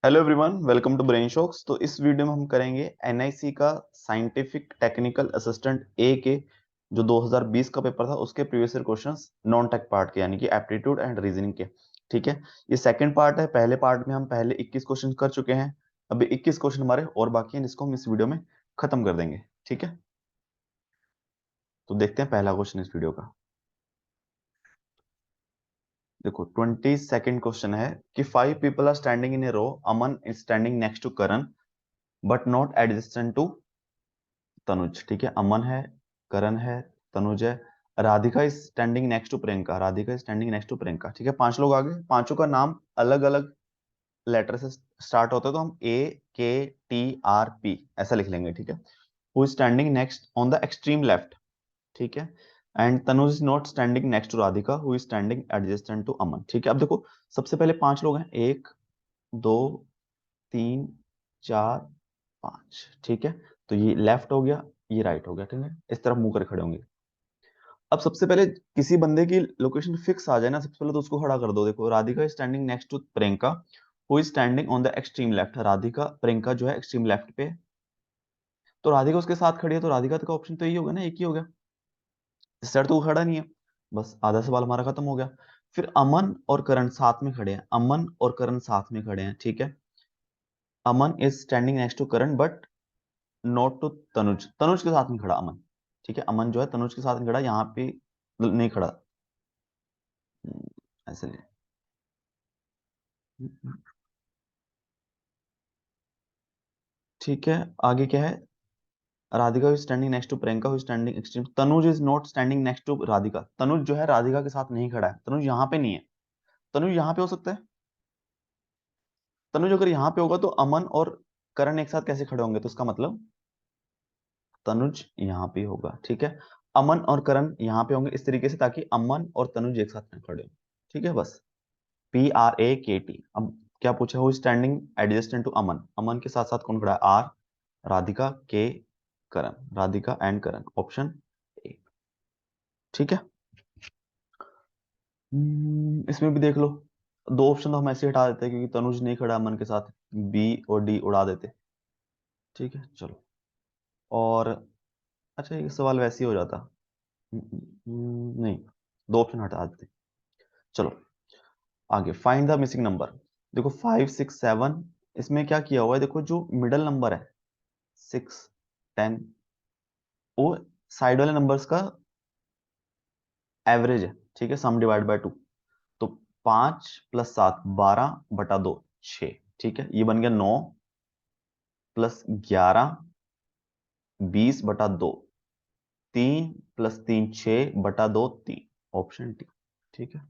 Hello everyone, welcome to brain shocks. तो इस video में हम करेंगे एनआईसी का साइंटिफिक टेक्निकल असिस्टेंट ए के जो 2020 का पेपर था उसके previous year questions non tech part के, यानी कि एप्टीट्यूड एंड रीजनिंग के। ठीक है, ये सेकंड पार्ट है। पहले पार्ट में हम पहले 21 क्वेश्चन कर चुके हैं। अभी 21 क्वेश्चन हमारे और बाकी हैं जिसको हम इस वीडियो में खत्म कर देंगे। ठीक है, तो देखते हैं पहला क्वेश्चन इस वीडियो का। देखो 22nd क्वेश्चन है कि 5 people are standing in a row, Aman is standing next to Karan but not adjacent to Tanuj. ठीक है, अमन है, करण है, तनुज है, Radhika is standing next to Priyanka. Radhika is standing next to Priyanka. ठीक है, पांच लोग आगे, पांचों का नाम अलग अलग लेटर से स्टार्ट होता है, तो हम AKTRP ऐसा लिख लेंगे। ठीक है, who is standing next on the extreme left. ठीक है, and Tanuj is not standing next to Radhika who is standing adjacent to Aman. ठीक है, अब देखो सबसे पहले पांच लोग हैं, एक, दो, तीन, चार, पांच। ठीक है, तो ये लेफ्ट हो गया, ये राइट हो गया। ठीक है, इस तरफ मुंह कर खड़े होंगे। अब सबसे पहले किसी बंदे की लोकेशन फिक्स आ जाए ना, सबसे पहले तो उसको खड़ा कर दो। देखो Radhika standing next to Priyanka who is standing on the extreme left. Radhika Priyanka जो है एक्सट्रीम लेफ्ट पे, तो राधिका उसके साथ खड़ी है, तो राधिका का ऑप्शन तो यही होगा ना, एक ही हो गया। इस साइड तो वो खड़ा नहीं है, बस आधा सवाल हमारा खत्म हो गया। फिर अमन और करण साथ में खड़े हैं, अमन और करण साथ में खड़े हैं। ठीक है, Aman is standing next to Karan but not to Tanuj. Tanuj के साथ नहीं खड़ा अमन। ठीक है, अमन जो है तनुज के साथ नहीं खड़ा, यहाँ पे नहीं खड़ा। ऐसे ले। ठीक है, आगे क्या है? Radhika is standing next to Priyanka who standing extreme. Tanuj is not standing next to Radhika. Tanuj जो है राधिका के साथ नहीं खड़ा है, तनुज यहाँ पे नहीं है। तनुज यहाँ पे हो सकता है। तनुज अगर यहाँ पे होगा तो अमन और करण एक साथ कैसे खड़े होंगे? तो उसका मतलब तनुज यहाँ पे होगा। ठीक है, अमन और करण यहाँ पे होंगे इस तरीके से ताकि अमन और तनुज एक साथ में खड़े हो। ठीक है, बस PRAKT। अब क्या पूछा? Who standing adjacent to Aman. Aman के साथ साथ कौन खड़ा है? R, Radhika, K, Karan. Radhika and Karan, option A. ठीक है, इसमें भी देख लो, दो ऑप्शन तो हम ऐसे हटा देते हैं क्योंकि तनुज नहीं खड़ा अमन के साथ, बी और डी उड़ा देते। ठीक है, चलो। और अच्छा, ये सवाल वैसे ही हो जाता। नहीं, दो ऑप्शन हटा देते। चलो आगे, फाइंड द मिसिंग नंबर। देखो 5, 6, 7, इसमें क्या किया हुआ है? देखो जो मिडल नंबर है 6, 10, वो साइड वाले नंबर्स का एवरेज है। ठीक है, सम डिवाइड बाय 2। तो 5 + 7 12/2 6। ठीक है, ये बन गया 9 + 11 20/2। 3 + 3 6/2 3, ऑप्शन टी। ठीक है,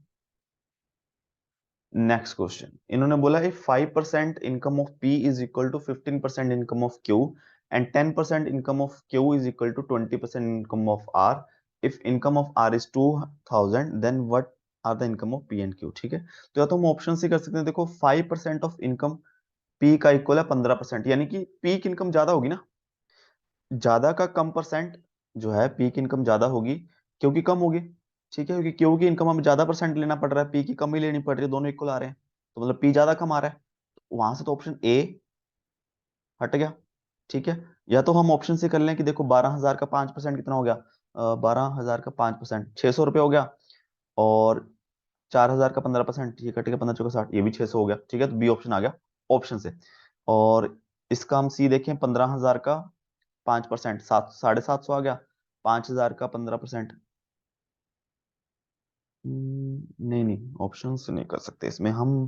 नेक्स्ट क्वेश्चन। इन्होंने बोला है 5% income of P is equal to 15% income of Q and 10% income of Q is equal to 20% income of R. If income of R is 2000 then what are the income of P and Q. ठीक है, तो या तो हम option से कर सकते हैं। देखो 5% ऑफ इनकम पी का इक्वल है 15%, यानी कि पी की इनकम ज्यादा होगी ना। ज्यादा का कम परसेंट जो है, पी की इनकम ज्यादा होगी क्योंकि कम होगी। ठीक है, क्योंकि क्यू की इनकम हमें ज्यादा परसेंट लेना पड़ रहा है, पी की कम ही लेनी पड़ रही है, दोनों इक्वल आ रहे हैं, तो मतलब पी ज्यादा कम आ रहा है। तो वहां से तो ऑप्शन ए हट गया। ठीक है, या तो हम ऑप्शन से कर लें कि देखो 12,000 का 5% कितना हो गया? 12,000 का 5% 600 रुपये हो गया, और 4,000 का 15%, ठीक है ठीक है, 15 × 4 = 60, ये भी 600 हो गया। ठीक है, तो बी ऑप्शन आ गया ऑप्शन से। और इसका हम सी देखें, 15,000 का 5% 700 आ गया, 5,000 का 15%। नहीं नहीं, ऑप्शन से नहीं कर सकते इसमें हम,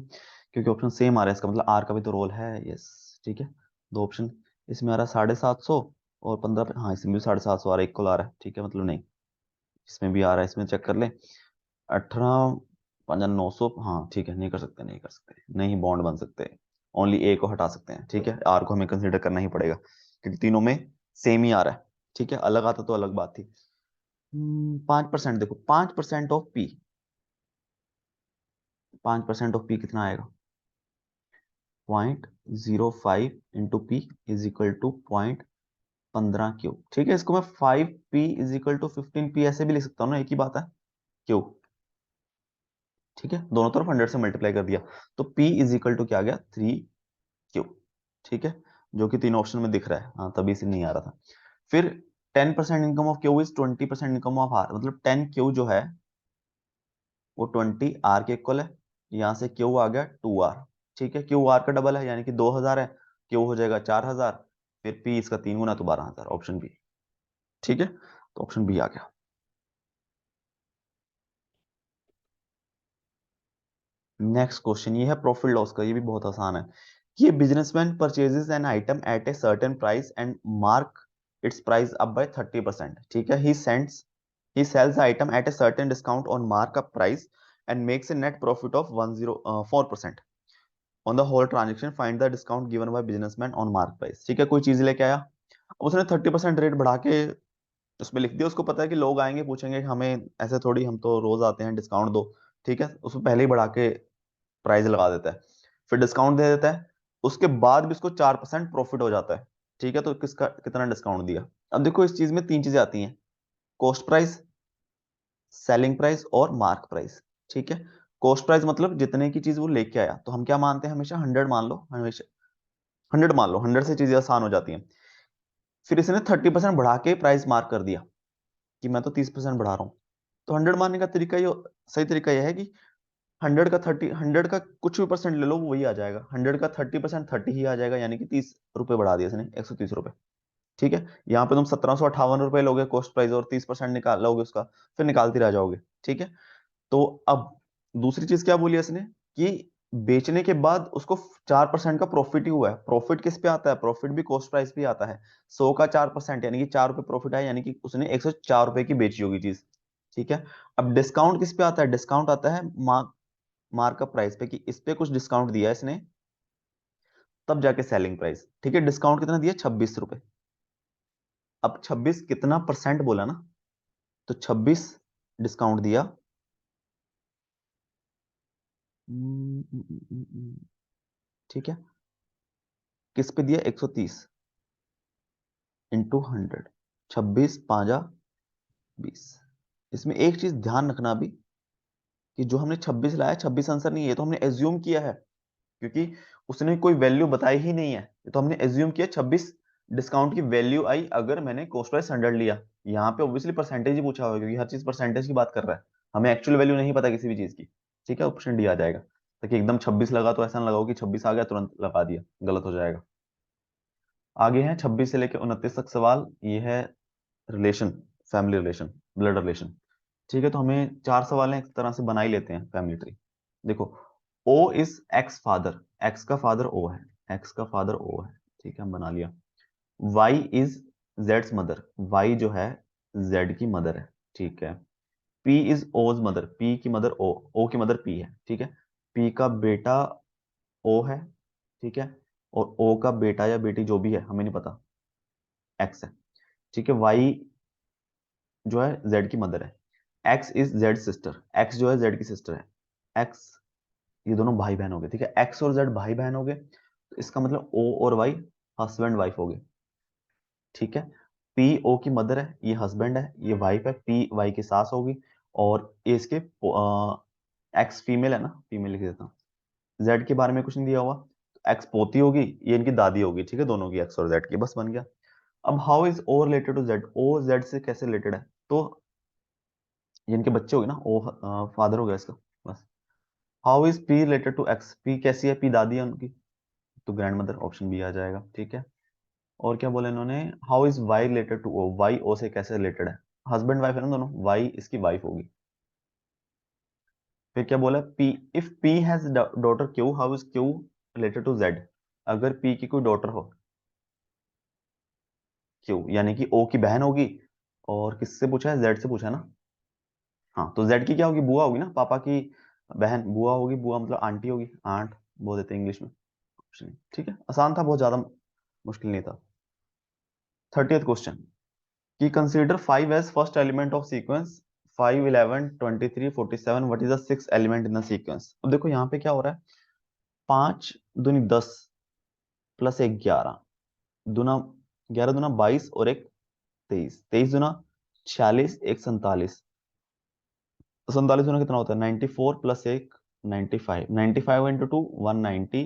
क्योंकि ऑप्शन सेम आ रहा है, इसका मतलब आर का भी तो रोल है। यस, ठीक है, दो ऑप्शन इसमें आ रहा है, 750 और 15। हाँ, इसमें भी 750 आ रहा है, इक्वल आ रहा है। ठीक है, मतलब नहीं, इसमें भी आ रहा है, इसमें चेक कर ले। 18 5 900। हाँ ठीक है, नहीं कर सकते, नहीं कर सकते, नहीं बॉन्ड बन सकते। ओनली ए को हटा सकते हैं। ठीक है, आर को हमें कंसिडर करना ही पड़ेगा क्योंकि तीनों में सेम ही आ रहा है। ठीक है, अलग आता तो अलग बात थी। 5%, देखो 5% ऑफ पी, 5% ऑफ पी कितना आएगा? 0.05 × P = 0.15 क्यू। ठीक है, इसको मैं 5P = 15P ऐसे भी लिख सकता हूँ ना, एक ही बात है, क्यू। ठीक है, दोनों तरफ 100 से मल्टीप्लाई कर दिया, तो P = क्या आ गया? 3 क्यू, ठीक है, जो कि तीनों ऑप्शन में दिख रहा है, हाँ तभी से नहीं आ रहा था। फिर 10% income of Q is 20% income of R, मतलब 10 क्यू जो है वो 20 आर के इक्वल है। यहां से क्यू आ गया 2 आर, ठीक है, क्यू आर का डबल है यानी कि 2000 है, क्यू हो जाएगा 4000, फिर पी इसका 3 गुना तो 12000, ऑप्शन बी, ठीक है, तो ऑप्शन बी आ गया। नेक्स्ट क्वेश्चन ये है प्रॉफिट लॉस का, ये भी बहुत आसान है कि businessman purchases an item at a certain price and mark its price up by 30%, ठीक है, he sells the item at a certain discount on mark up price and makes a net profit of 104%। On the whole transaction find the discount given by businessman on mark price, ठीक है, कोई चीज लेके आया, उसने 30% rate बढ़ा के उसमें लिख दिया, उसको पता है कि लोग आएंगे पूछेंगे कि हमें ऐसे थोड़ी, हम तो रोज आते हैं, डिस्काउंट दो, ठीक है, उसमें पहले ही बढ़ा के प्राइस लगा देता है, फिर डिस्काउंट दे देता है, उसके बाद भी उसको 4% प्रॉफिट हो जाता है, ठीक है, तो किसका कितना डिस्काउंट दिया। अब देखो इस चीज में तीन चीजें आती हैं, कॉस्ट प्राइस, सेलिंग प्राइस और मार्क प्राइस, ठीक है। कॉस्ट प्राइस मतलब जितने की चीज वो लेके आया, तो हम क्या मानते हैं हमेशा 100 मान लो, हमेशा 100 मान लो, 100 से चीजें आसान हो जाती हैं। फिर इसने 30% बढ़ा के प्राइस मार्क कर दिया कि मैं तो 30% बढ़ा रहा हूं, तो 100 मानने का तरीका ये, सही तरीका यह है कि 100 का कुछ भी परसेंट ले लो वो वही आ जाएगा, 100 का 30% 30 ही आ जाएगा, यानी कि 30 रुपए बढ़ा दिया इसने, 130 रुपए, ठीक है। यहाँ पे तुम 1758 रुपए लोगे कॉस्ट प्राइस और 30% निकाल लोगे उसका, फिर निकालते रह जाओगे, ठीक है। तो अब दूसरी चीज क्या बोली इसने कि बेचने के बाद उसको 4% का प्रॉफिट ही हुआ है, प्रॉफिट किस पे आता है, प्रॉफिट भी कॉस्ट प्राइस पे आता है, 100 का 4% यानी कि 4 रुपए प्रॉफिट है, यानी कि उसने 104 रुपए की बेची होगी चीज, ठीक है। अब डिस्काउंट किस पे आता है, डिस्काउंट आता है मार्कअप प्राइस पे, कि इस पे कुछ डिस्काउंट दिया है इसने, तब जाके सेलिंग प्राइस, ठीक है। डिस्काउंट कितना दिया, 26 रुपए। अब 26 कितना परसेंट बोला ना, तो 26 डिस्काउंट दिया, ठीक है, किस पे दिया, 130 इंटू 100, 26 5 20। इसमें एक चीज ध्यान रखना अभी कि जो हमने 26 लाया, 26 आंसर नहीं है, ये तो हमने एज्यूम किया है, क्योंकि उसने कोई वैल्यू बताई ही नहीं है, ये तो हमने एज्यूम किया 26 डिस्काउंट की वैल्यू आई अगर मैंने कॉस्ट प्राइस 100 लिया। यहाँ पे ऑब्वियसली परसेंटेज ही पूछा होगा, क्योंकि हर चीज परसेंटेज की बात कर रहा है, हमें एक्चुअल वैल्यू नहीं पता किसी भी चीज की, ठीक है, ऑप्शन डी आ जाएगा। ताकि एकदम 26 लगा तो ऐसा ना लगाओ कि 26 आ गया तुरंत लगा दिया, गलत हो जाएगा। आगे है 26 से लेकर 29 तक सवाल, ये है relation, family relation, blood relation, ठीक है, तो हमें 4 सवाल हैं, एक तरह से बना ही लेते हैं फैमिली ट्री। देखो, O is X father, X का फादर ओ है, एक्स का फादर ओ है, ठीक है, हम बना लिया। वाई इज जेड्स मदर, वाई जो है जेड की मदर है, ठीक है। P is O's mother, P की मदर ओ, ओ की मदर पी है, ठीक है। पी का बेटा ओ है, ठीक है, और ओ का बेटा या बेटी जो भी है हमें नहीं पता, एक्स है, ठीक है। वाई जो है जेड की मदर है, x is Z sister, x जो है जेड की सिस्टर है, एक्स, ये दोनों भाई बहन हो गए, ठीक है, एक्स और जेड भाई बहन हो गए, तो इसका मतलब ओ और वाई हस्बैंड वाइफ हो गए, ठीक है। पी ओ की मदर है, ये हस्बैंड है, ये वाइफ है, पी वाई की सास होगी, और ये इसके एक्स फीमेल है ना, फीमेल लिख देता हूँ, जेड के बारे में कुछ नहीं दिया हुआ, तो एक्स पोती होगी, ये इनकी दादी होगी, ठीक है, दोनों की, एक्स और जेड की, बस बन गया। अब how is O related to Z, O Z से कैसे रिलेटेड है, तो ये इनके बच्चे हो गए ना, ओ फादर हो गया इसका, बस। How is P related to X, P कैसी है, पी दादी है उनकी, तो ग्रैंड मदर, ऑप्शन बी आ जाएगा, ठीक है। और क्या बोला इन्होंने, how is Y related to O, Y O से कैसे रिलेटेड है, हस्बैंड वाइफ है ना दोनों, वाई इसकी वाइफ होगी। फिर क्या बोला, P if P has daughter Q, how is Q related to Z, अगर पी की कोई डॉटर हो, क्यू यानी कि ओ की बहन होगी, और किससे पूछा है, जेड से पूछा है ना, हाँ, तो जेड की क्या होगी, बुआ होगी ना, पापा की बहन बुआ होगी, बुआ मतलब आंटी होगी, आंट बोल देते हैं इंग्लिश में, ठीक है, आसान था, बहुत ज्यादा मुश्किल नहीं था। 30th क्वेश्चन कि consider 5 as first element of sequence, 5 11 23 47, what is the six element in the sequence. अब देखो यहाँ पे क्या हो रहा है, 5 दूनी 10 प्लस एक 11 दूना, 11 दूना 22 और एक 23, 23 दूना 46, एक 47, 47 दूना कितना होता है, 94 प्लस एक 95, 95 इंटू 2 190,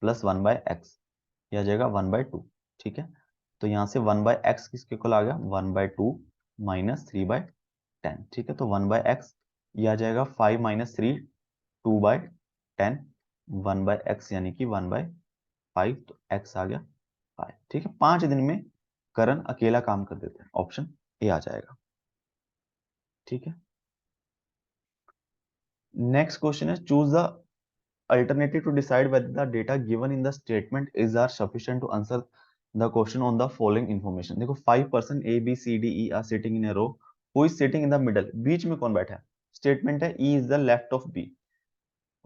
प्लस 1/x, ये आ जाएगा 1/2। ठीक है, तो यहाँ से 1/x किसके इक्वल आ गया, 1/2 माइनस 3/10। ठीक है, तो 1/x ये आ जाएगा 5 माइनस 3, 2/10, 1/x यानी कि 1/5, तो x आ गया 5। ठीक है, 5 दिन में करण अकेला काम कर देते हैं, ऑप्शन ए आ जाएगा। ठीक है, नेक्स्ट क्वेश्चन है, choose the alternative to decide whether the data given in the statement is are sufficient to answer the question on the following information। देखो 5 person A B C D E are sitting in a row, who is sitting in the middle, बीच में कौन बैठा है, statement है E is the left of B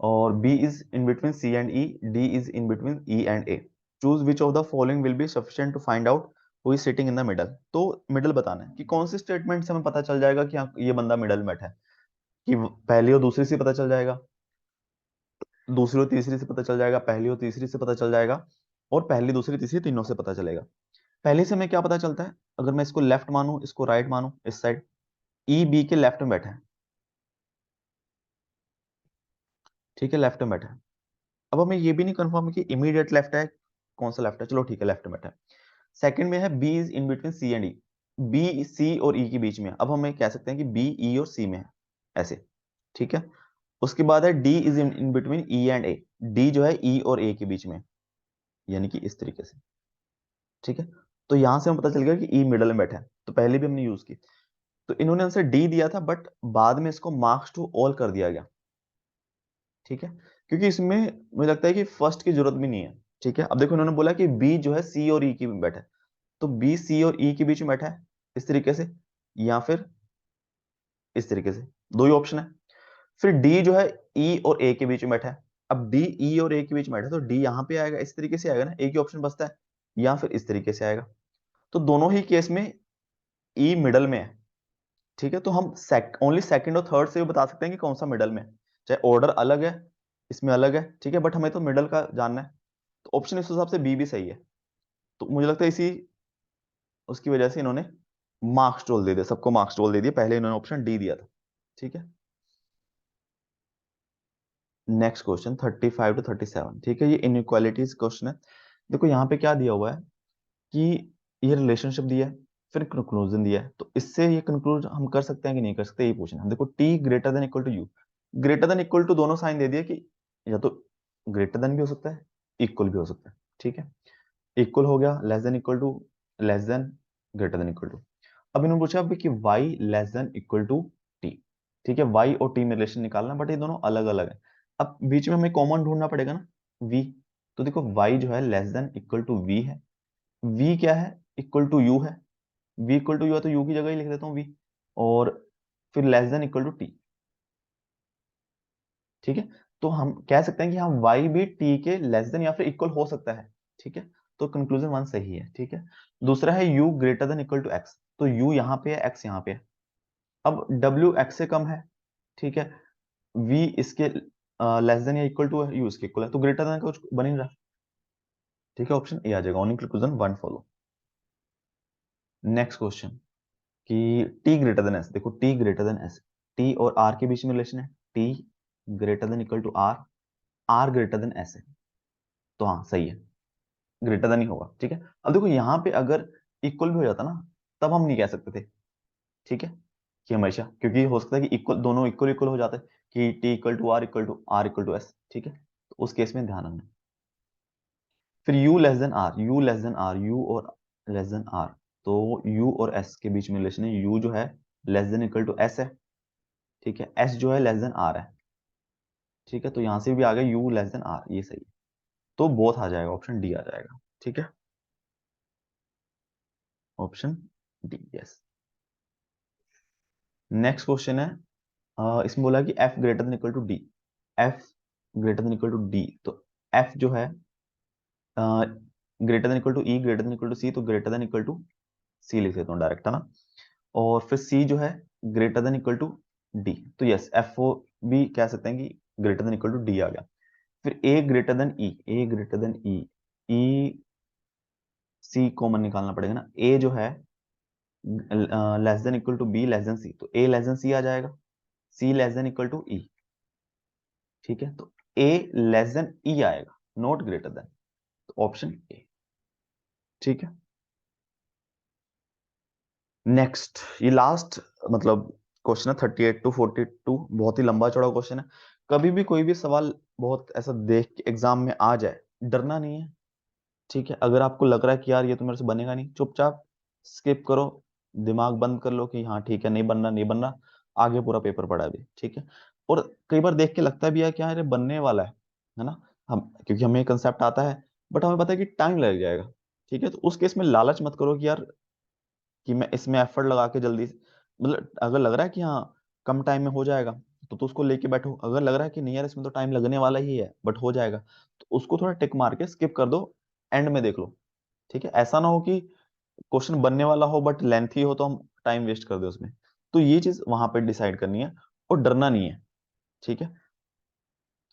और B is in between C and E, D is in between E and A, choose which of the following will be sufficient to find out who is sitting in the middle। तो middle बताना है कि कौन सी statement से हमें पता चल जाएगा कि हाँ ये बंदा मिडल में बैठा है, कि पहली और दूसरी से पता चल जाएगा, दूसरी और तीसरी से पता चल जाएगा, पहली और तीसरी से पता चल जाएगा, और पहली दूसरी तीसरी तीनों से पता चलेगा। पहले से हमें क्या पता चलता है, अगर मैं इसको लेफ्ट मानूं इसको राइट मानूं, इस साइड ई बी के लेफ्ट में बैठा है। ठीक है, लेफ्ट में बैठा है। अब हमें ये भी नहीं कंफर्म है कि इमीडिएट लेफ्ट है, कौन सा लेफ्ट है, चलो ठीक है लेफ्ट में बैठा है। सेकंड में है B is in between C and E, B C और ई के बीच में है। अब हमें कह सकते हैं कि बी ई और सी में है, ऐसे। ठीक है, उसके बाद है D is in between E and A, D जो है ई और ए के बीच में, यानी कि इस तरीके से। ठीक है, तो यहां से हमें पता चल गया कि ई मिडल में बैठा है, तो पहले भी हमने यूज की। तो इन्होंने आंसर डी दिया था, बट बाद में इसको मार्क्स टू ऑल कर दिया गया। ठीक है, क्योंकि इसमें मुझे लगता है कि फर्स्ट की जरूरत भी नहीं है। ठीक है, अब देखो इन्होंने बोला कि बी जो है सी और ई की में बैठा है, तो बी सी और ई के बीच में बैठा है इस तरीके से, या फिर इस तरीके से, दो ही ऑप्शन है। फिर डी जो है ई और ए के बीच में बैठा है, अब डी ई और ए के बीच में बैठा है, तो डी यहां पे आएगा, इस तरीके से आएगा ना, एक ही ऑप्शन बचता है, या फिर इस तरीके से आएगा। तो दोनों ही केस में ई मिडल में है। ठीक है, तो हम ओनली सेकंड और थर्ड से भी बता सकते हैं कि कौन सा मिडल में है, चाहे ऑर्डर अलग है, इसमें अलग है। ठीक है, बट हमें तो मिडल का जानना है, तो ऑप्शन इस हिसाब से बी भी सही है। तो मुझे लगता है इसी उसकी वजह से इन्होंने मार्क्स टोल दे दिया, सबको मार्क्स टोल दे दिया, पहले इन्होंने ऑप्शन डी दिया था। ठीक है, नेक्स्ट क्वेश्चन 35 to 37। ठीक है, ये इनइक्वालिटीज क्वेश्चन है। देखो यहाँ पे क्या दिया हुआ है कि ये रिलेशनशिप दिया है, फिर कंक्लूजन दिया है, तो इससे ये कंक्लूड हम कर सकते हैं कि नहीं कर सकते, ये पूछना है। देखो T greater than equal to U, greater than equal to दोनों साइन दे दिए कि या तो ग्रेटर देन भी हो सकता है, इक्वल भी हो सकता है। ठीक है, इक्वल हो गया, less than equal to, less than, greater than equal to. अब इन्होंने पूछा अभी कि y less than equal to T. ठीक है, y और t में रिलेशन निकालना, बट ये दोनों अलग अलग है। अब बीच में हमें कॉमन ढूंढना पड़ेगा ना, v। तो देखो y जो है less than equal to v है, v क्या है, इक्वल टू u है, v इक्वल टू u है तो u की जगह ही लिख देता हूँ v, और फिर less than equal to t। ठीक है, तो हम कह सकते हैं कि हाँ y भी t के लेस देन या फिर इक्वल हो सकता है। ठीक है, तो कंक्लूजन वन सही है। ठीक है, दूसरा है u greater than equal to x, तो u यहाँ पे है, x यहाँ पे है। अब w x से कम है। ठीक है, v इसके लेस देन या इक्वल टू है, u इसके इक्वल है, तो ग्रेटर देन का कुछ बन ही नहीं रहा। ठीक है, ऑप्शन ए आ जाएगा, only conclusion one follow. Next question कि t ग्रेटर देन s, देखो t greater than s, t और r के बीच में रिलेशन है, t greater than equal to r, r greater than s है, तो हाँ सही है, ग्रेटर देन ही होगा। ठीक है, अब देखो यहाँ पे अगर इक्वल भी हो जाता ना, तब हम नहीं कह सकते थे। ठीक है, कि हमेशा, क्योंकि हो सकता है कि इक्वल, दोनों इक्वल इक्वल हो जाते हैं कि T equal to R equal to R equal to S. ठीक है, तो उस केस में ध्यान रखना। फिर u less than R, u less than R, u और लेस देन आर, तो u और s के बीच में रिलेशन है, u जो है less than equal to s है। ठीक है, s जो है लेस देन r है। ठीक है, तो यहां से भी आ गया u लेस देन r, ये सही है, तो बोथ आ जाएगा, ऑप्शन डी आ जाएगा। ठीक है, option D, yes. Next question है, इसमें बोला कि f greater than equal to D, f greater than equal to D, तो f जो है greater than equal to E, greater than equal to C, तो greater than equal to C लिख देता हूँ डायरेक्ट, है ना। और फिर सी जो है greater than equal to D, तो यस एफ ओ भी कह सकते हैं कि greater than equal to D आ गया। फिर A greater than E, A greater than E, E C common निकालना पड़ेगा ना, ए जो है less than equal to B less than C, तो ए लेस देन सी आ जाएगा, C less than equal to E. ठीक है, तो ए लेस देन ई आएगा, not greater than, option A. ठीक है, नेक्स्ट, ये लास्ट मतलब क्वेश्चन है 38 to 42, बहुत ही लंबा चौड़ा क्वेश्चन है। कभी भी कोई भी सवाल बहुत ऐसा देख के एग्जाम में आ जाए, डरना नहीं है। ठीक है, अगर आपको लग रहा है कि यार ये तो मेरे से बनेगा नहीं, चुपचाप स्किप करो, दिमाग बंद कर लो कि हाँ ठीक है, नहीं बनना नहीं बनना, आगे पूरा पेपर पड़ा है अभी। ठीक है, और कई बार देख के लगता भी है कि हाँ अरे बनने वाला है ना, हम क्योंकि हमें कंसेप्ट आता है, बट हमें पता है कि टाइम लग जाएगा। ठीक है, तो उस केस में लालच मत करो कि यार कि मैं इसमें एफर्ट लगा के जल्दी मतलब अगर लग रहा है कि हाँ कम टाइम में हो जाएगा, तो उसको लेके बैठो। अगर लग रहा है कि नहीं यार इसमें तो टाइम लगने वाला ही है बट हो जाएगा, तो उसको थोड़ा टिक मार के स्किप कर दो, एंड में देख लो। ठीक है, ऐसा ना हो कि क्वेश्चन बनने वाला हो बट लेंथी हो तो हम टाइम वेस्ट कर दे उसमें। तो ये चीज वहां पे डिसाइड करनी है, और डरना नहीं है। ठीक है,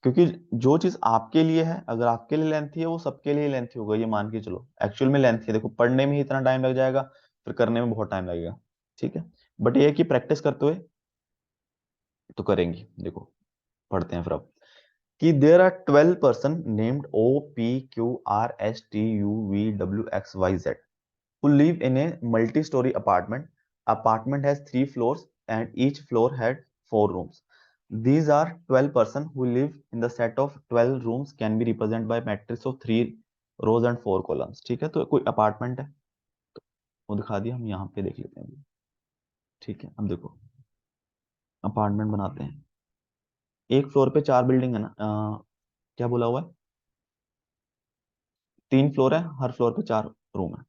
क्योंकि जो चीज आपके लिए है, अगर आपके लिए लेंथी है, वो सबके लिए लेंथी होगा, ये मान के चलो। एक्चुअल में लेंथी है, देखो पढ़ने में ही इतना टाइम लग जाएगा, फिर करने में बहुत टाइम लगेगा। ठीक है, बट ये है कि प्रैक्टिस करते हुए तो करेंगे। देखो पढ़ते हैं फिर अब, कि there are 12 person named OPQRSTUVWXYZ who live in a multi-story apartment. Apartment has 3 floors and each floor had 4 rooms. These are 12 person who live in the set of 12 rooms can be represented by matrix of 3 rows and 4 columns. ठीक है, तो कोई apartment है, वो दिखा दिया, हम यहाँ पे देख लेते हैं अभी। ठीक है, अब देखो अपार्टमेंट बनाते हैं, एक फ्लोर पे 4 बिल्डिंग है ना, क्या बोला हुआ है, 3 फ्लोर है, हर फ्लोर पे 4 रूम है।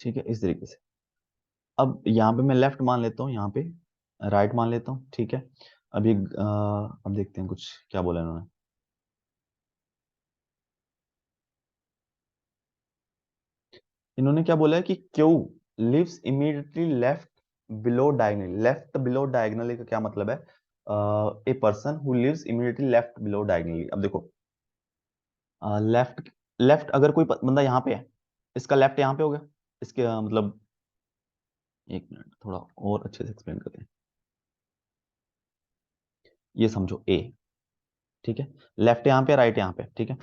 ठीक है, इस तरीके से। अब यहाँ पे मैं लेफ्ट मान लेता हूँ, यहाँ पे राइट मान लेता हूँ। ठीक है, अभी अब देखते हैं कुछ क्या बोला इन्होंने। इन्होंने क्या बोला है कि Q lives immediately left below diagonally. Left below diagonally का क्या मतलब है, a person who lives immediately left below diagonally. अब देखो लेफ्ट, लेफ्ट अगर कोई बंदा यहाँ पे है, इसका लेफ्ट यहाँ पे हो गया, इसके मतलब एक मिनट थोड़ा और अच्छे से एक्सप्लेन करते हैं, ये समझो ए। ठीक है, लेफ्ट यहाँ पे, राइट यहाँ पे। ठीक है,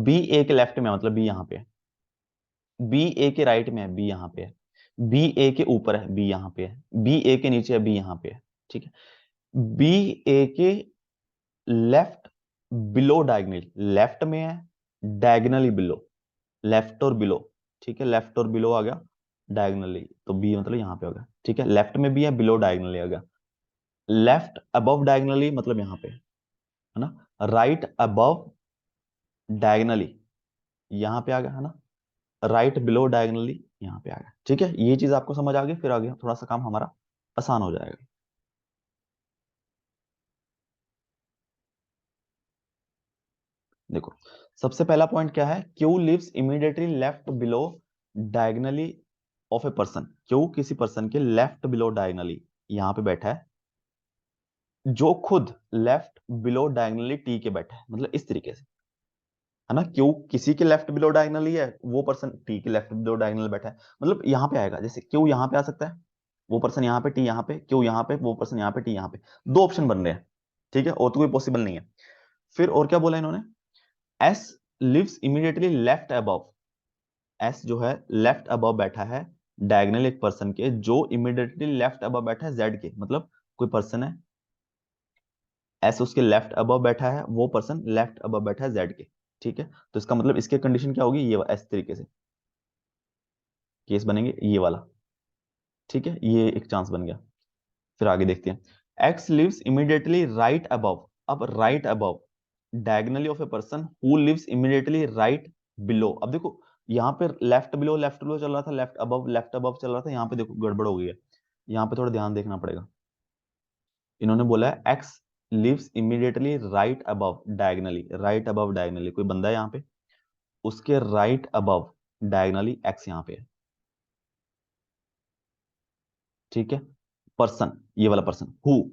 बी ए के लेफ्ट में है, मतलब बी यहाँ पे है, बी ए के राइट में है, बी यहाँ पे है, बी ए के ऊपर है, बी यहाँ पे है, बी ए के नीचे है, बी यहाँ पे है। ठीक है, बी ए के लेफ्ट बिलो डायगनल, लेफ्ट में है, डायगनली बिलो, लेफ्ट और बिलो। ठीक है, लेफ्ट और बिलो आ गया डायगनली, तो बी मतलब यहाँ पे हो गया। ठीक है, लेफ्ट में भी है, बिलो डायगनली आ गया, लेफ्ट अबव डायगनली मतलब यहाँ पे है ना, राइट अबव डायगनली यहाँ पे आ गया है ना, राइट बिलो डायगनली यहाँ पे आ गया। ठीक है, ये चीज आपको समझ आ गई, फिर आगे थोड़ा सा काम हमारा आसान हो जाएगा। देखो सबसे पहला पॉइंट क्या है, Q lives immediately left below diagonally of a person. Q किसी पर्सन के लेफ्ट बिलो डायगनली यहाँ पे बैठा है, जो खुद लेफ्ट बिलो डायगनली टी के बैठा है, मतलब इस तरीके से है ना। क्यू किसी के लेफ्ट बिलो डायगनली है, वो पर्सन टी के लेफ्ट बिलो डायगनल बैठा है, मतलब यहाँ पे आएगा। जैसे क्यू यहाँ पे आ सकता है, वो पर्सन यहाँ पे, टी यहाँ पे, क्यू यहाँ पे, वो पर्सन यहाँ पे, टी यहाँ पे, दो ऑप्शन बन रहे हैं। ठीक है, और तो कोई पॉसिबल नहीं है। फिर और क्या बोला इन्होंने, S lives immediately left above. S जो है लेफ्ट अबव बैठा है डायगनल एक पर्सन के, जो इमीडिएटली लेफ्ट अबव बैठा है जेड के, मतलब कोई पर्सन है, एस उसके लेफ्ट अबव बैठा है, वो पर्सन लेफ्ट अबव बैठा है जेड के। ठीक है, तो इसका मतलब इसके कंडीशन क्या होगी, ये इस तरीके से केस बनेंगे ये वाला। ठीक है, ये एक चांस बन गया। फिर आगे देखते हैं, X lives immediately right above. अब right above diagonally of a person who lives immediately right below. अब देखो यहाँ पे लेफ्ट बिलो चल रहा था, लेफ्ट अबव चल रहा था, यहाँ पे देखो गड़बड़ हो गई है, यहाँ पे थोड़ा ध्यान देखना पड़ेगा। इन्होंने बोला है X lives immediately right above diagonally, right above diagonally कोई बंदा है यहाँ पे, उसके राइट अबव डायगनली एक्स यहाँ पे है। ठीक है, पर्सन, ये वाला person, who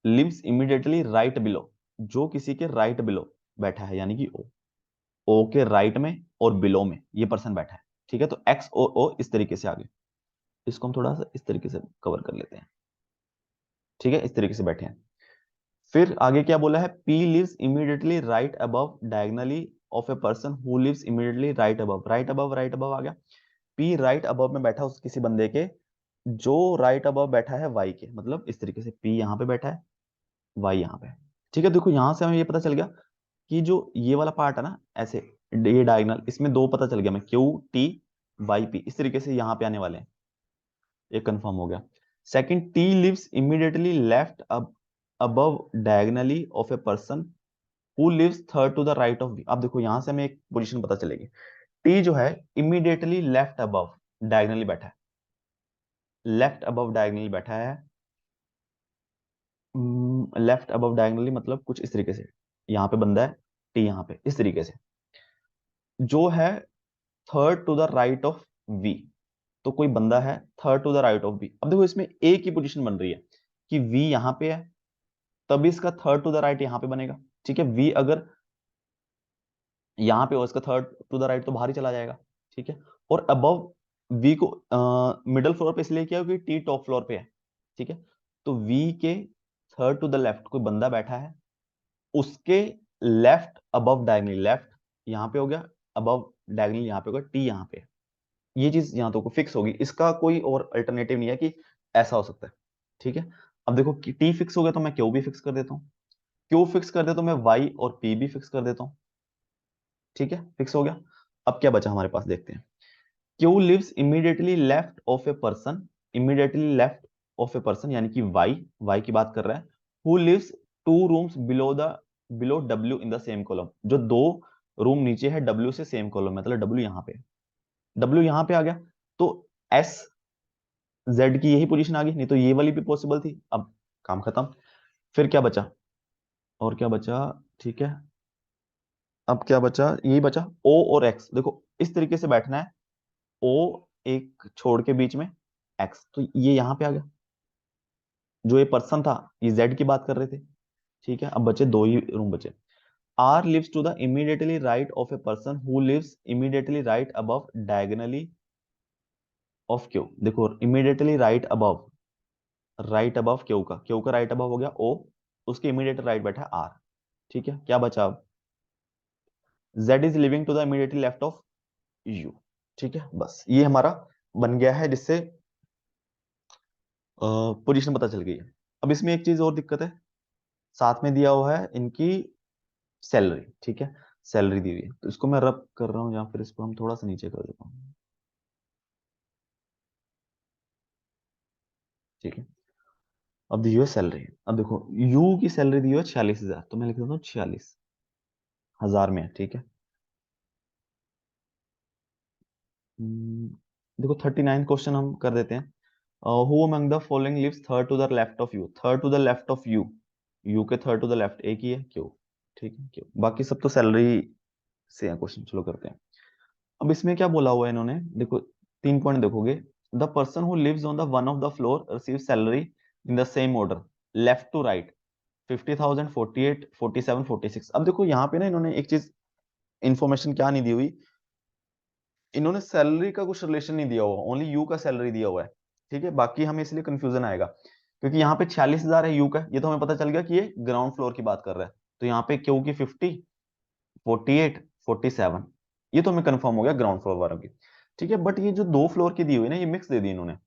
lives immediately right below, जो किसी के राइट बिलो बैठा है, यानी कि ओ, ओ के राइट में और बिलो में ये पर्सन बैठा है, ठीक है। तो एक्स और ओ इस तरीके से आगे, इसको हम थोड़ा सा इस तरीके से कवर कर लेते हैं, ठीक है, इस तरीके से बैठे हैं। फिर आगे क्या बोला है, P lives immediately right above diagonally of a person who lives immediately right above, right above, right above आ गया। पी राइट अबव में बैठा उस किसी बंदे के, जो राइट अबव बैठा है वाई के, मतलब इस तरीके से पी यहां पे बैठा है, वाई यहां पे, ठीक है। देखो यहां से हमें ये पता चल गया कि जो ये वाला पार्ट है ना, ऐसे ये डायगोनल, इसमें दो पता चल गया, मैं क्यू टी वाई पी इस तरीके से यहां पे आने वाले हैं, ये कंफर्म हो गया। Second, T lives immediately left above diagonally of a person who lives third to the right of B. अब देखो यहां से हमें एक पोजीशन पता चलेगी, टी जो है इमीडिएटली लेफ्ट अबव डायगोनली बैठा है, लेफ्ट अबव डायगोनली बैठा है, लेफ्ट अबव डायगोनली मतलब कुछ इस तरीके से, यहां पे बंदा है, टी यहां पे इस तरीके से, जो है third to the right of V, तो कोई बंदा है third to the right of B. अब देखो इसमें ए की पोजीशन बन रही है कि वी यहां पे है, तभी इसका थर्ड टू द राइट यहां पे बनेगा, ठीक है। वी अगर यहां पे हो, इसका थर्ड टू द राइट तो बाहर ही चला जाएगा, ठीक है। और अबव वी को मिडल फ्लोर पे इसलिए किया क्योंकि टी टॉप फ्लोर पे है, ठीक है। तो वी के थर्ड टू द लेफ्ट कोई बंदा बैठा है, उसके लेफ्ट अबव डायगनली, लेफ्ट यहां पे हो गया, अबव डायगनली यहां पे होगा, टी यहां पे, ये चीज यहां तो फिक्स होगी, इसका कोई और अल्टरनेटिव नहीं है कि ऐसा हो सकता है, ठीक है। अब देखो कि टी फिक्स हो गया तो मैं क्यू भी फिक्स कर देता हूँ, क्यू फिक्स कर देता हूँ मैं वाई और पी भी फिक्स कर देता हूँ, ठीक है, फिक्स हो गया। अब क्या बचा हमारे पास, देखते हैं। Q lives immediately left of a person, immediately left of a person यानी कि वाई, वाई की बात कर रहा है, who lives two rooms below W in the same column, जो दो रूम नीचे है डब्ल्यू से सेम कॉलम, मतलब डब्ल्यू यहां पे, डब्ल्यू यहां पे आ गया, तो एस जेड की यही पोजीशन आ गई, नहीं तो ये वाली भी पॉसिबल थी। अब काम खत्म, फिर क्या बचा, और क्या बचा, ठीक है। अब क्या बचा, यही बचा ओ और एक्स, देखो इस तरीके से बैठना है, ओ एक छोड़ के बीच में एक्स, तो ये यहां पे आ गया, जो ये पर्सन था ये जेड की बात कर रहे थे, ठीक है। अब बचे दो ही रूम बचे। R lives to the immediately right of a person who lives immediately right above diagonally of Q, देखो immediately right above, right above Q का राइट अबव हो गया ओ, उसके इमीडिएट राइट बैठा आर, ठीक है। क्या बचा अब, Z is living to the immediately left of U, ठीक है। बस ये हमारा बन गया है, जिससे पोजीशन पता चल गई है। अब इसमें एक चीज और दिक्कत है, साथ में दिया हुआ है इनकी सैलरी, ठीक है, सैलरी दी हुई है, तो इसको मैं रब कर रहा हूँ या फिर इसको हम थोड़ा सा नीचे कर देता हूँ, ठीक है। अब दी हुई है सैलरी, अब देखो यू की सैलरी दी हुई है 46,000, तो मैं लिख देता हूँ 46,000 में, ठीक है। हम्म, देखो 39 क्वेश्चन हम कर देते हैं। Who among the following lives third to the left of U, third to the left of U, U के थर्ड टू द लेफ्ट एक ही है क्यू, ठीक है क्यू, बाकी सब तो सैलरी से है क्वेश्चन, चलो करते हैं। अब इसमें क्या बोला हुआ है इन्होंने, देखो 3 पॉइंट देखोगे, the person who lives on the one of the floor receive salary in the same order left to right 50,000, 48, 47, 46। अब देखो यहाँ पे ना इन्होंने एक चीज इन्फॉर्मेशन क्या नहीं दी हुई, इन्होंने सैलरी का कुछ रिलेशन नहीं दिया हुआ, ओनली यू का सैलरी दिया हुआ है, ठीक है। बाकी हमें इसलिए कंफ्यूजन आएगा, क्योंकि यहाँ पे 46,000 है यू का, ये तो हमें पता चल गया कि ये ग्राउंड फ्लोर की बात कर रहा है, तो यहाँ पे क्यू की 50, 48, 47, ये तो हमें कंफर्म हो गया ग्राउंड फ्लोर वालों की, ठीक है। बट ये जो दो फ्लोर की दी हुई ना, ये मिक्स दे दी इन्होंने,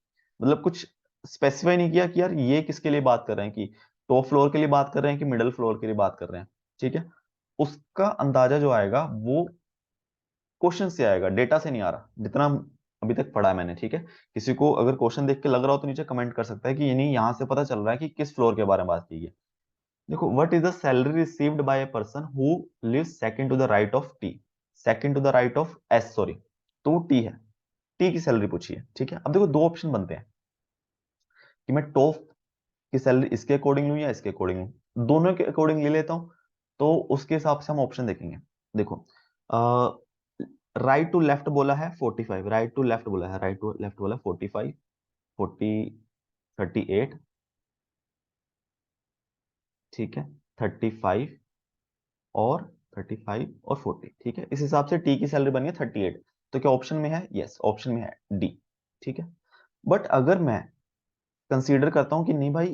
मतलब कुछ स्पेसिफाई नहीं किया कि यार ये किसके लिए बात कर रहे हैं, कि टॉप फ्लोर के लिए बात कर रहे हैं कि मिडिल फ्लोर के लिए बात कर रहे हैं, ठीक है। उसका अंदाजा जो आएगा वो क्वेश्चन से आएगा, डेटा से नहीं आ रहा, जितना अभी तक पढ़ा है मैंने, ठीक है। किसी को अगर क्वेश्चन देख के लग रहा हो तो नीचे कमेंट कर सकता है कि यानी यहां से पता चल रहा है कि किस फ्लोर के बारे में बात की है। देखो what is the salary received by a person who lives second to the right of T, second to the right of S, sorry, तो टी है, टी की सैलरी पूछी है, ठीक है। अब देखो दो ऑप्शन बनते हैं कि मैं टॉप की सैलरी इसके अकॉर्डिंग लूं या इसके अकॉर्डिंग लूं, दोनों के अकॉर्डिंग ले लेता हूं, तो उसके हिसाब से हम ऑप्शन देखेंगे। देखो राइट टू लेफ्ट बोला है 45, राइट टू लेफ्ट बोला है, राइट टू लेफ्ट बोला 45, 40, 38, ठीक है, 35 और 35 और 40, ठीक है। इस हिसाब से टी की सैलरी बनी है 38। तो क्या ऑप्शन में है? यस, ऑप्शन में है डी, ठीक है। बट अगर मैं कंसीडर करता हूं कि नहीं भाई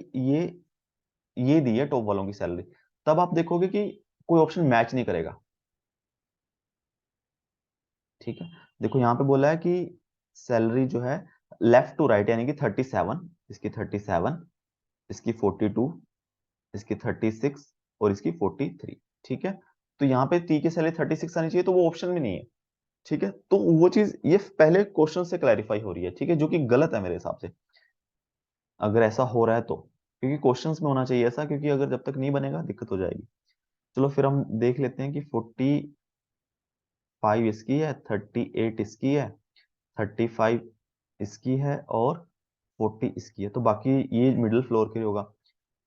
ये दी है टॉप वालों की सैलरी, तब आप देखोगे कि कोई ऑप्शन मैच नहीं करेगा, ठीक है। देखो यहाँ पे बोला है कि सैलरी जो है लेफ्ट टू राइट, यानी कि 37, इसकी 37, इसकी 42, इसकी 36 और इसकी 43, ठीक है। तो यहाँ पे टी की सैलरी 36 आनी चाहिए, तो वो ऑप्शन में नहीं है, ठीक है। तो वो चीज ये पहले क्वेश्चन से क्लैरिफाई हो रही है, ठीक है, जो कि गलत है मेरे हिसाब से, अगर ऐसा हो रहा है तो। क्योंकि क्वेश्चंस में होना चाहिए ऐसा, क्योंकि अगर जब तक नहीं बनेगा दिक्कत हो जाएगी। चलो फिर हम देख लेते हैं कि 45 इसकी है, 38 इसकी है, 35 इसकी है और 40 इसकी है। तो बाकी ये मिडिल फ्लोर के लिए होगा,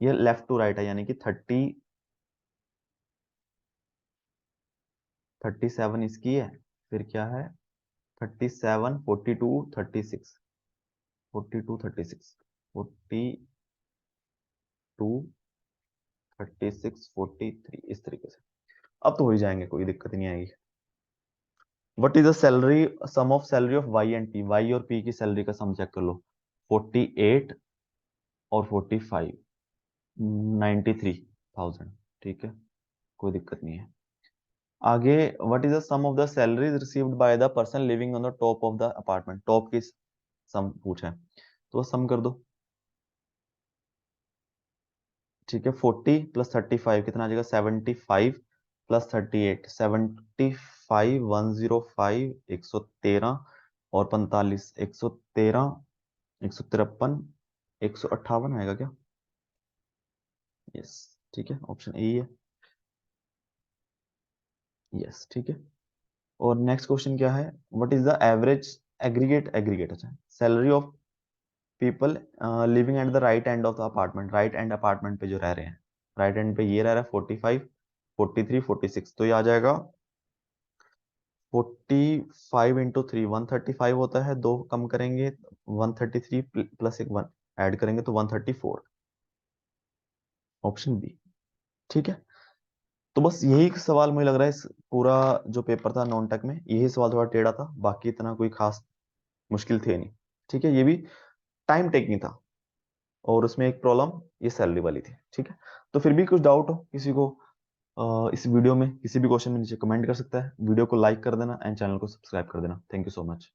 ये लेफ्ट टू राइट है, यानी कि 37 इसकी है, फिर क्या है 37, 42, 36, 42, 36, 42, 36, 43, इस तरीके से। अब तो हो ही जाएंगे, कोई दिक्कत नहीं आएगी। What is the salary, sum of salary of Y and P, Y और पी की सैलरी का सम चेक कर लो। 48 और 45, 93,000, ठीक है, कोई दिक्कत नहीं है। आगे, what is the sum of the salaries received by the person living on the top of the apartment, top की सम पूछा है, तो सम कर दो, ठीक है। 40 प्लस 35 कितना आ जाएगा? 75 प्लस 38, 75, 105, 113 और 45, 113, 153, 158 आएगा क्या? यस, ठीक है, ऑप्शन ए है। यस, ठीक है। और नेक्स्ट क्वेश्चन क्या है? What is the average aggregate, aggregate अच्छा, salary of people living at the right end of the apartment, right end apartment पे जो रह रहे हैं, राइट एंड पे ये रह रहा है 45, 43, 46, तो ये आ जाएगा 45 इंटू 3, 135 होता है, दो कम करेंगे 133 प्लस एक 1 ऐड करेंगे तो 134, ऑप्शन बी, ठीक है। तो बस यही सवाल मुझे लग रहा है इस पूरा जो पेपर था नॉन टेक में, यही सवाल थोड़ा टेढ़ा था, बाकी इतना कोई खास मुश्किल थे नहीं, ठीक है। ये भी टाइम टेकिंग था, और उसमें एक प्रॉब्लम ये सैलरी वाली थी, ठीक है। तो फिर भी कुछ डाउट हो किसी को इस वीडियो में, किसी भी क्वेश्चन में, नीचे कमेंट कर सकता है। वीडियो को लाइक कर देना एंड चैनल को सब्सक्राइब कर देना। Thank you so much.